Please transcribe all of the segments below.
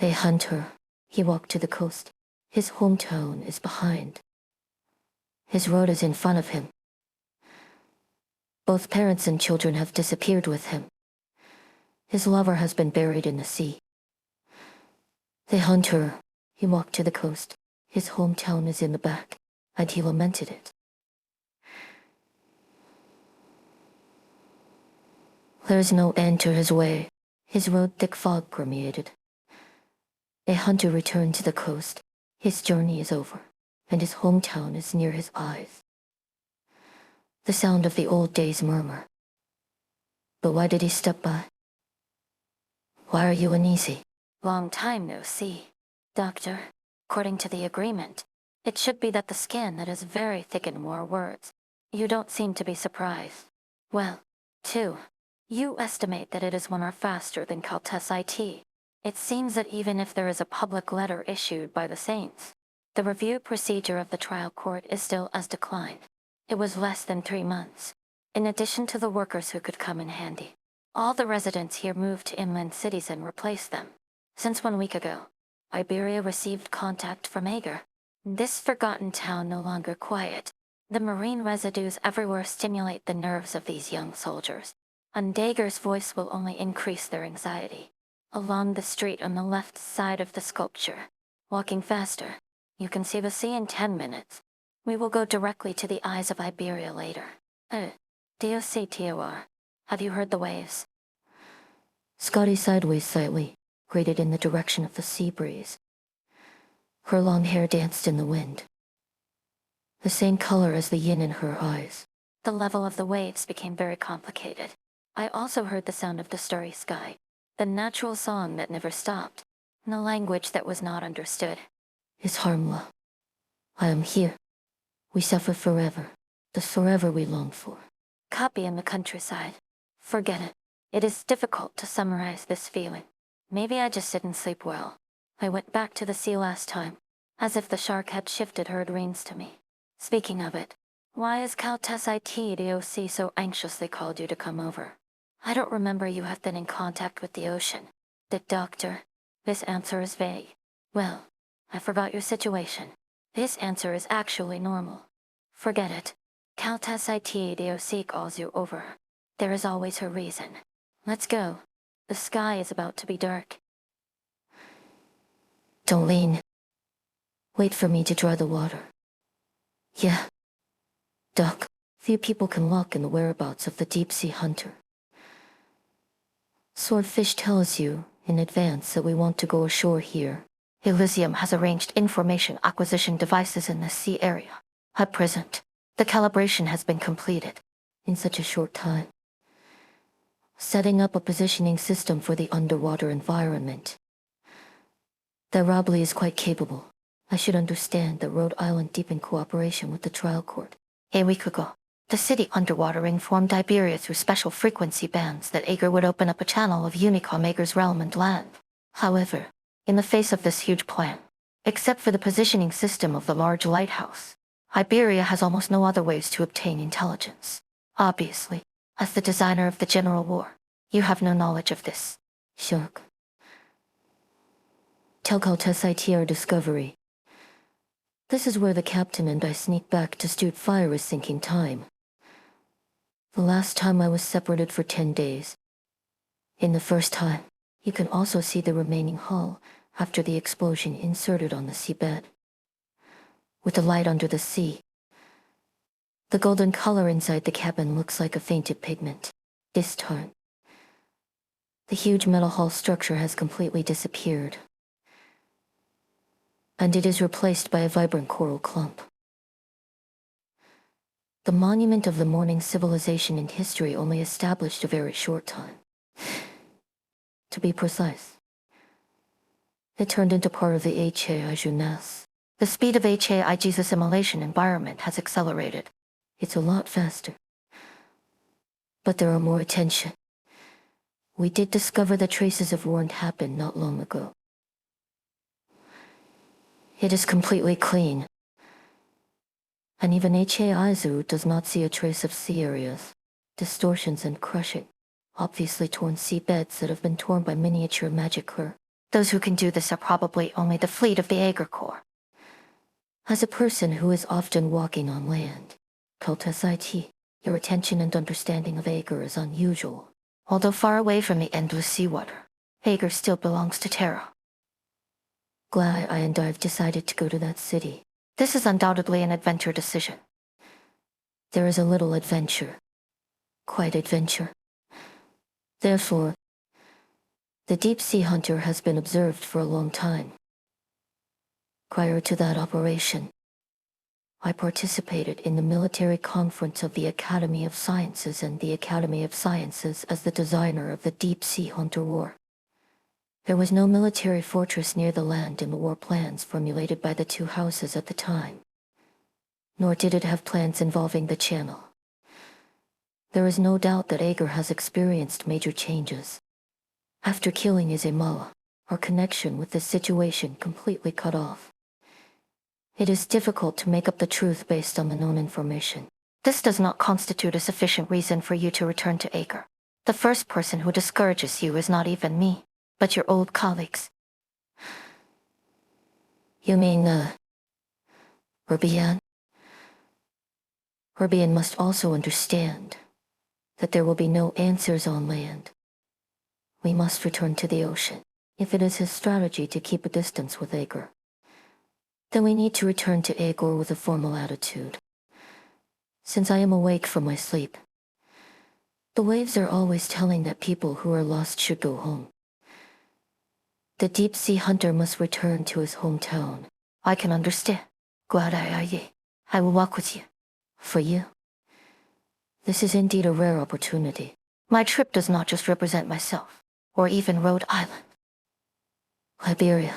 A hunter. He walked to the coast. His hometown is behind. His road is in front of him. Both parents and children have disappeared with him. His lover has been buried in the sea. The hunter. He walked to the coast. His hometown is in the back, and he lamented it. There is no end to his way. His road thick fog permeated. A hunter returned to the coast. His journey is over, and his hometown is near his eyes. The sound of the old days murmur. But why did he step by? Why are you uneasy? Long time no see. Doctor, according to the agreement, it should be that the scan that is very thick in more words. You don't seem to be surprised. Well, too, you estimate that it is 1 hour faster than Caltech IT. It seems that even if there is a public letter issued by the Saints, the review procedure of the trial court is still as declined. It was less than 3 months. In addition to the workers who could come in handy, all the residents here moved to inland cities and replaced them. Since 1 week ago, Iberia received contact from Ager. This forgotten town no longer quiet. The marine residues everywhere stimulate the nerves of these young soldiers, and Dager's voice will only increase their anxiety. Along the street on the left side of the sculpture, walking faster, you can see the sea in 10 minutes. We will go directly to the eyes of Iberia later. DOCTOR. Have you heard the waves? Scotty sideways slightly, grated in the direction of the sea breeze. Her long hair danced in the wind. The same color as the yin in her eyes. The level of the waves became very complicated. I also heard the sound of the starry sky, the natural song that never stopped, and the language that was not understood. It's Harmla. I am here. We suffer forever, the forever we long for. Copy in the countryside. Forget it. It is difficult to summarize this feeling. Maybe I just didn't sleep well. I went back to the sea last time, as if the shark had shifted her dreams to me. Speaking of it, why is Caltech IT DOC so anxiously called you to come over? I don't remember you have been in contact with the ocean. The doctor? This answer is vague. Well, I forgot your situation. This answer is actually normal. Forget it. Caltech IT DOC calls you over. There is always her reason. Let's go. The sky is about to be dark. Don't lean. Wait for me to dry the water. Yeah. Doc, few people can lock in the whereabouts of the deep-sea hunter. Swordfish tells you, in advance, that we want to go ashore here. Elysium has arranged information acquisition devices in the sea area. At present, the calibration has been completed. In such a short time. Setting up a positioning system for the underwater environment. The Robley is quite capable. I should understand that Rhode Island deep in cooperation with the trial court. A week ago, the city underwater informed Iberia through special frequency bands that Ager would open up a channel of Unicom Ager's realm and land. However, in the face of this huge plan, except for the positioning system of the large lighthouse, Iberia has almost no other ways to obtain intelligence. Obviously, as the designer of the General War, you have no knowledge of this. Shark. Tell Caltech IT our discovery. This is where the captain and I sneak back to stewed fire is sinking time. The last time I was separated for 10 days. In the first time, you can also see the remaining hull after the explosion inserted on the seabed. With the light under the sea, the golden color inside the cabin looks like a fainted pigment. This time, the huge metal hull structure has completely disappeared, and it is replaced by a vibrant coral clump. The monument of the morning civilization in history only established a very short time. To be precise, it turned into part of the HAI jeunesse. The speed of HAIG's assimilation environment has accelerated. It's a lot faster. But there are more attention. We did discover that traces of war happened not long ago. It is completely clean. And even HAIZU does not see a trace of sea areas, distortions and crushing, obviously torn seabeds that have been torn by miniature magic her. Those who can do this are probably only the fleet of the Aegir Corps. As a person who is often walking on land, Cultus IT, your attention and understanding of Aegir is unusual. Although far away from the endless seawater, Aegir still belongs to Terra. Glad I and I've decided to go to that city. This is undoubtedly an adventure decision. There is a little adventure. Quite adventure. Therefore, the deep-sea hunter has been observed for a long time. Prior to that operation, I participated in the military conference of the Academy of Sciences and the Academy of Sciences as the designer of the deep-sea hunter war. There was no military fortress near the land in the war plans formulated by the two houses at the time. Nor did it have plans involving the channel. There is no doubt that Aegir has experienced major changes. After killing Izimala, our connection with this situation completely cut off. It is difficult to make up the truth based on the known information. This does not constitute a sufficient reason for you to return to Aegir. The first person who discourages you is not even me, but your old colleagues. You mean, Urbian? Urbian must also understand that there will be no answers on land. We must return to the ocean. If it is his strategy to keep a distance with Aegir, then we need to return to Aegir with a formal attitude. Since I am awake from my sleep, the waves are always telling that people who are lost should go home. The deep-sea hunter must return to his hometown. I can understand. Glad I will walk with you. For you, this is indeed a rare opportunity. My trip does not just represent myself, or even Rhode Island. Liberia.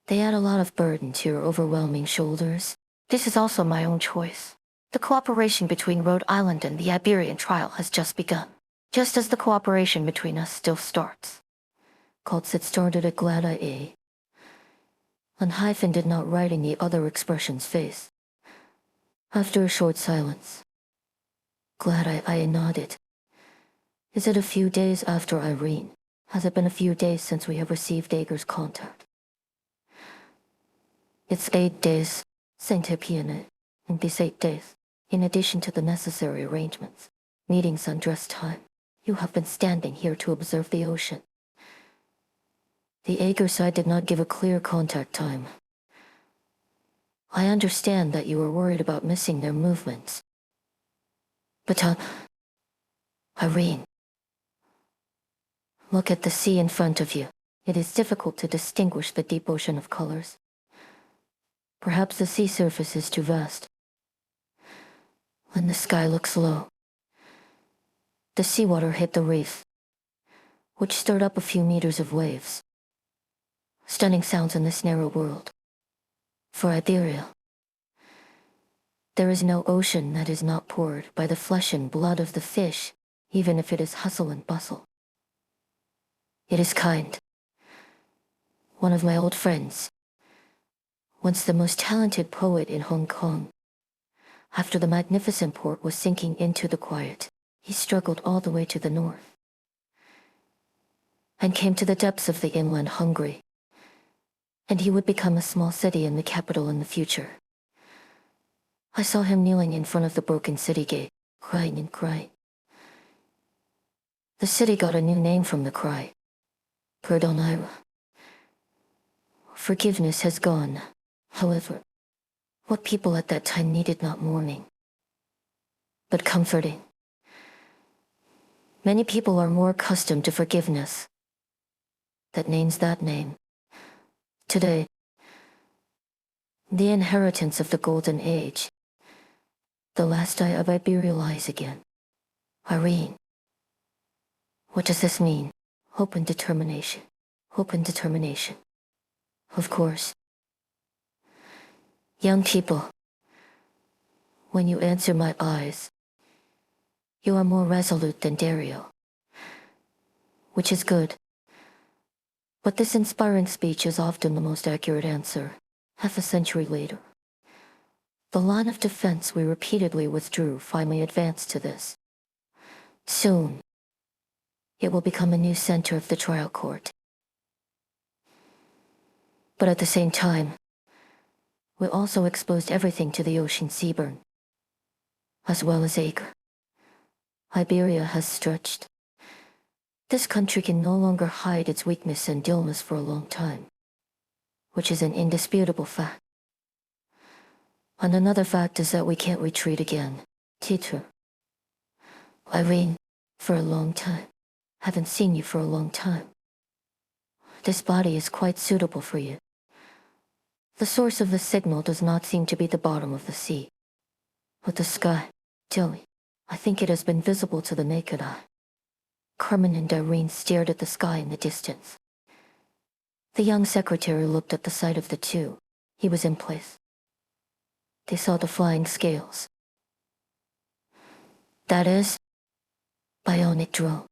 They add a lot of burden to your overwhelming shoulders. This is also my own choice. The cooperation between Rhode Island and the Iberian trial has just begun, just as the cooperation between us still starts. Cults it started at Glad IA. And Hyphen did not write in the other expression's face. After a short silence, Glad I nodded. Is it a few days after Irene? Has it been a few days since we have received Aegir's contact? It's 8 days, Saint Hypiane, and these 8 days, in addition to the necessary arrangements, meetings and dress time, you have been standing here to observe the ocean. The Aegir side did not give a clear contact time. I understand that you are worried about missing their movements. But Irene, look at the sea in front of you. It is difficult to distinguish the deep ocean of colors. Perhaps the sea surface is too vast. When the sky looks low, the seawater hit the reef, which stirred up a few meters of waves. Stunning sounds in this narrow world. For Iberia, there is no ocean that is not poured by the flesh and blood of the fish, even if it is hustle and bustle. It is kind. One of my old friends, once the most talented poet in Hong Kong. After the magnificent port was sinking into the quiet, he struggled all the way to the north and came to the depths of the inland hungry. And he would become a small city in the capital in the future. I saw him kneeling in front of the broken city gate, crying and crying. The city got a new name from the cry. Perdonira. Forgiveness has gone. However, what people at that time needed not mourning, but comforting. Many people are more accustomed to forgiveness. That name's that name. Today, the inheritance of the Golden Age, the last eye of Iberia lies again. Irene. What does this mean? Hope and determination. Hope and determination. Of course. Young people, when you answer my eyes, you are more resolute than Dario, which is good. But this inspiring speech is often the most accurate answer, half a century later. The line of defense we repeatedly withdrew finally advanced to this. Soon, it will become a new center of the trial court. But at the same time, we also exposed everything to the ocean seaburn, as well as Acre. Iberia has stretched. This country can no longer hide its weakness and illness for a long time, which is an indisputable fact. And another fact is that we can't retreat again. Teacher. Irene, for a long time. Haven't seen you for a long time. This body is quite suitable for you. The source of the signal does not seem to be the bottom of the sea, but the sky. Joey, I think it has been visible to the naked eye. Carmen and Irene stared at the sky in the distance. The young secretary looked at the sight of the two. He was in place. They saw the flying scales. That is, bionic drone.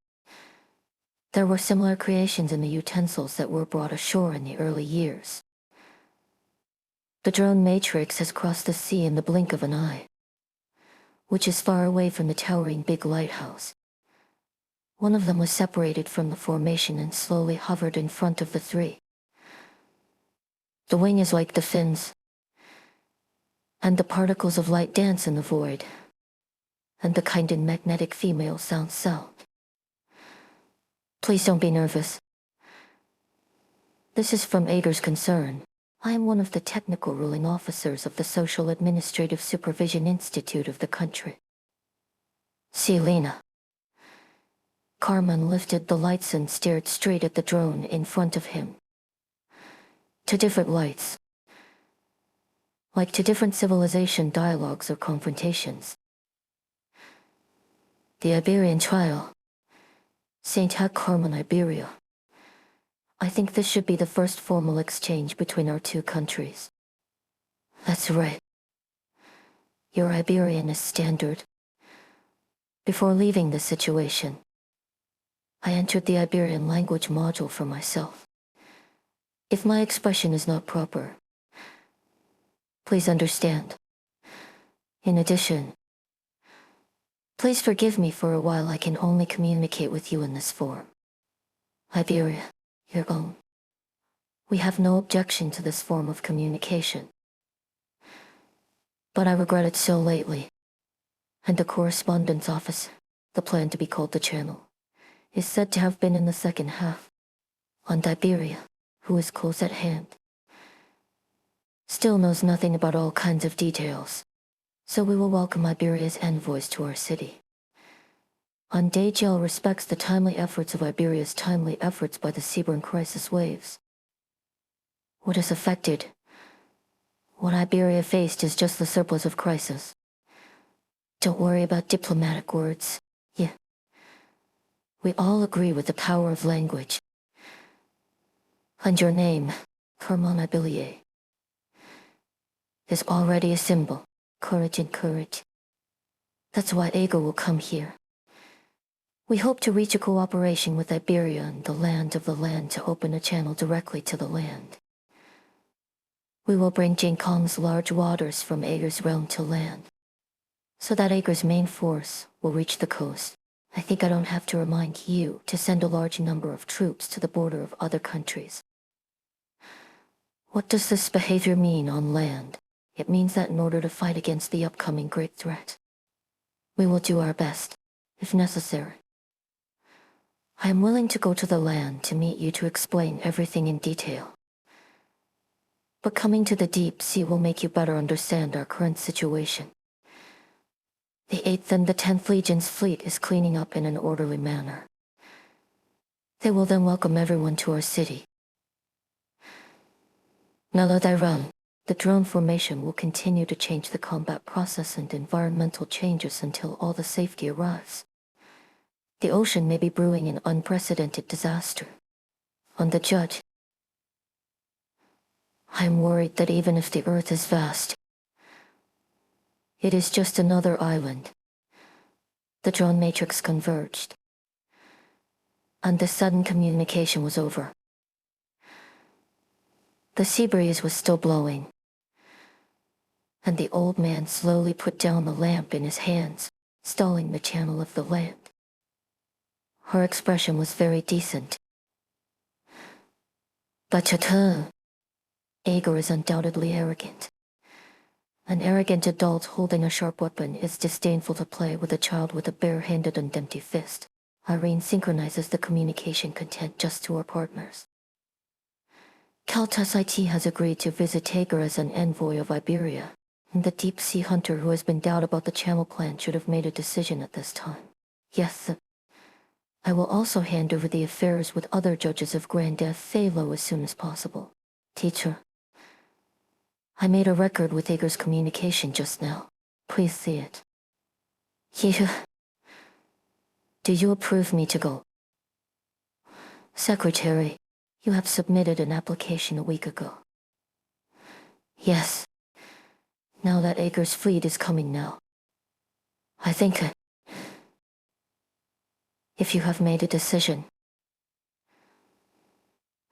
There were similar creations in the utensils that were brought ashore in the early years. The drone matrix has crossed the sea in the blink of an eye, which is far away from the towering big lighthouse. One of them was separated from the formation and slowly hovered in front of the three. The wing is like the fins, and the particles of light dance in the void, and the kind of magnetic female sound. Please don't be nervous. This is from Ager's concern. I am one of the technical ruling officers of the Social Administrative Supervision Institute of the country. See Lena. Carmen lifted the lights and stared straight at the drone in front of him. To different lights. Like to different civilization dialogues or confrontations. The Iberian trial. Saint Hack Carmen, Iberia. I think this should be the first formal exchange between our two countries. That's right. Your Iberian is standard. Before leaving this situation, I entered the Iberian language module for myself. If my expression is not proper, please understand. In addition, please forgive me for a while. I can only communicate with you in this form. Iberia, your own. We have no objection to this form of communication. But I regret it so lately. And the correspondence office, the plan to be called the channel, is said to have been in the second half. And Iberia, who is close at hand, still knows nothing about all kinds of details. So we will welcome Iberia's envoys to our city. Dajel respects the timely efforts of Iberia's timely efforts by the Seaburn crisis waves. What has affected, what Iberia faced is just the surplus of crisis. Don't worry about diplomatic words. Yeah. We all agree with the power of language. And your name, Carmen Iberia, is already a symbol. Courage and courage. That's why Ager will come here. We hope to reach a cooperation with Iberia and the land to open a channel directly to the land. We will bring Jing Kong's large waters from Ager's realm to land, so that Ager's main force will reach the coast. I think I don't have to remind you to send a large number of troops to the border of other countries. What does this behavior mean on land? It means that in order to fight against the upcoming great threat, we will do our best, if necessary. I am willing to go to the land to meet you to explain everything in detail. But coming to the deep sea will make you better understand our current situation. The 8th and the 10th Legion's fleet is cleaning up in an orderly manner. They will then welcome everyone to our city. Naladairan, the drone formation will continue to change the combat process and environmental changes until all the safety arrives. The ocean may be brewing an unprecedented disaster. On the judge, I am worried that even if the Earth is vast, it is just another island. The drone matrix converged, and the sudden communication was over. The sea breeze was still blowing, and the old man slowly put down the lamp in his hands, stalling the channel of the land. Her expression was very decent. Bachata. Ager is undoubtedly arrogant. An arrogant adult holding a sharp weapon is disdainful to play with a child with a bare-handed and empty fist. Irene synchronizes the communication content just to our partners. Caltas IT has agreed to visit Tager as an envoy of Iberia, and the deep-sea hunter who has been doubt about the Channel Plan should have made a decision at this time. Yes, I will also hand over the affairs with other judges of Grand Death Thalo as soon as possible. Teacher, I made a record with Ager's communication just now. Please see it. Do you approve me to go? Secretary, you have submitted an application a week ago. Yes. Now that Ager's fleet is coming now. I think if you have made a decision,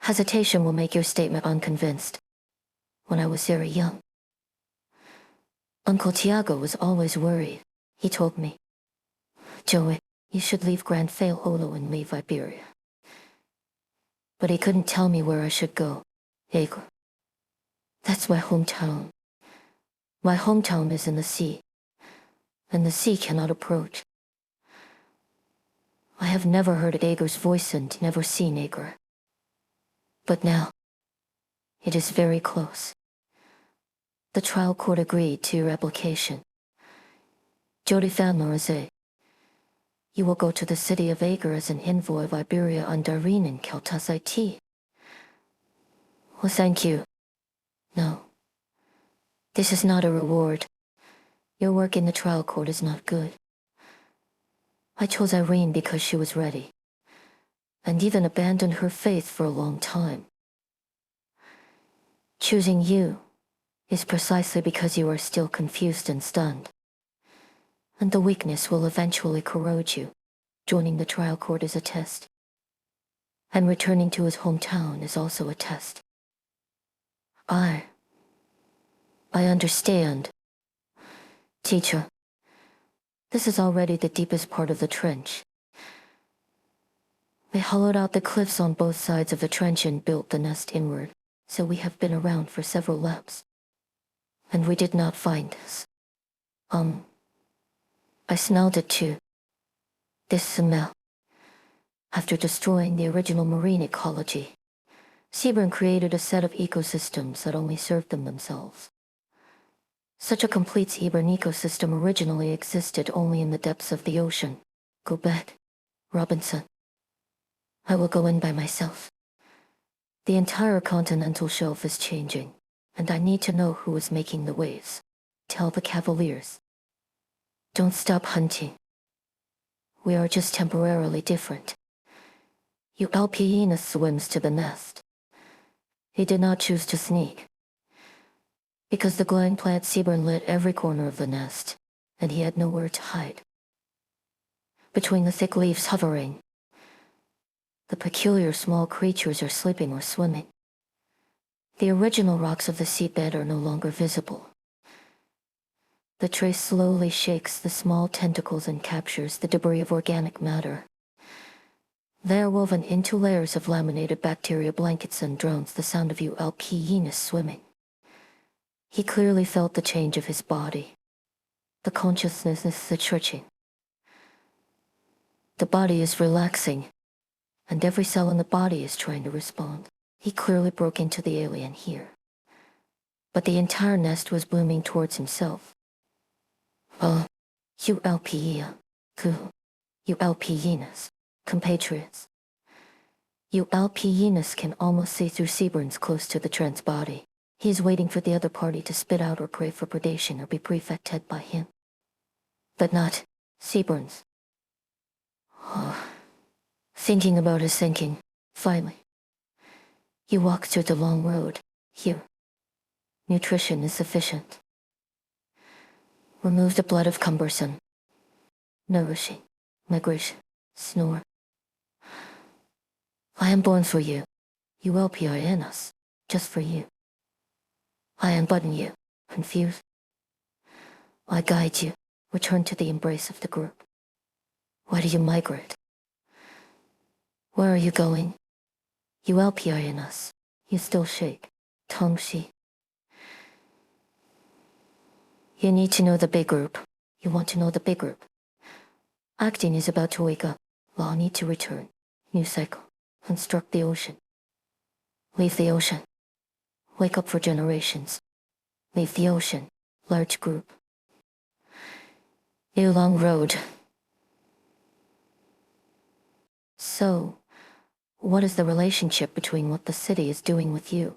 hesitation will make your statement unconvinced. When I was very young, Uncle Tiago was always worried. He told me, Joey, you should leave Grand Holo and leave Iberia. But he couldn't tell me where I should go. Ager. That's my hometown. My hometown is in the sea, and the sea cannot approach. I have never heard Ager's voice and never seen Ager. But now, it is very close. The trial court agreed to your application. Jody Fanlaraze, you will go to the city of Ager as an envoy of Iberia under Irene and Caltas IT. Well, thank you. No. This is not a reward. Your work in the trial court is not good. I chose Irene because she was ready, and even abandoned her faith for a long time. Choosing you is precisely because you are still confused and stunned. And the weakness will eventually corrode you. Joining the trial court is a test. And returning to his hometown is also a test. I understand. Teacher, this is already the deepest part of the trench. They hollowed out the cliffs on both sides of the trench and built the nest inward, so we have been around for several laps. And we did not find this. I smelled it too. This smell. After destroying the original marine ecology, Seaburn created a set of ecosystems that only served them themselves. Such a complete Seaburn ecosystem originally existed only in the depths of the ocean. Go back, Robinson. I will go in by myself. The entire continental shelf is changing, and I need to know who is making the waves. Tell the Cavaliers. Don't stop hunting. We are just temporarily different. Eualpina swims to the nest. He did not choose to sneak. Because the glowing plant Seaburn lit every corner of the nest, and he had nowhere to hide. Between the thick leaves hovering, the peculiar small creatures are sleeping or swimming. The original rocks of the seabed are no longer visible. The tray slowly shakes the small tentacles and captures the debris of organic matter. They are woven into layers of laminated bacteria blankets and drones the sound of Eualpina swimming. He clearly felt the change of his body. The consciousness is stretching. The body is relaxing, and every cell in the body is trying to respond. He clearly broke into the alien here. But the entire nest was blooming towards himself. Eualpinas, compatriots. Eualpinas can almost see through Seaburn's close to the trans body. He is waiting for the other party to spit out or crave for predation or be prefected by him. But not Seaburn's. Thinking about his thinking, finally. He walks through the long road, here. Nutrition is sufficient. Remove the blood of cumbersome. Nourishing, migration, snore. I am born for you. You will be in us, just for you. I unbutton you, confused. I guide you, return to the embrace of the group. Why do you migrate? Where are you going? You LPR in us. You still shake. Tongxi. You need to know the big group. You want to know the big group. Acting is about to wake up. Law need to return. New cycle. Construct the ocean. Leave the ocean. Wake up for generations. Leave the ocean. Large group. New long road. So, what is the relationship between what the city is doing with you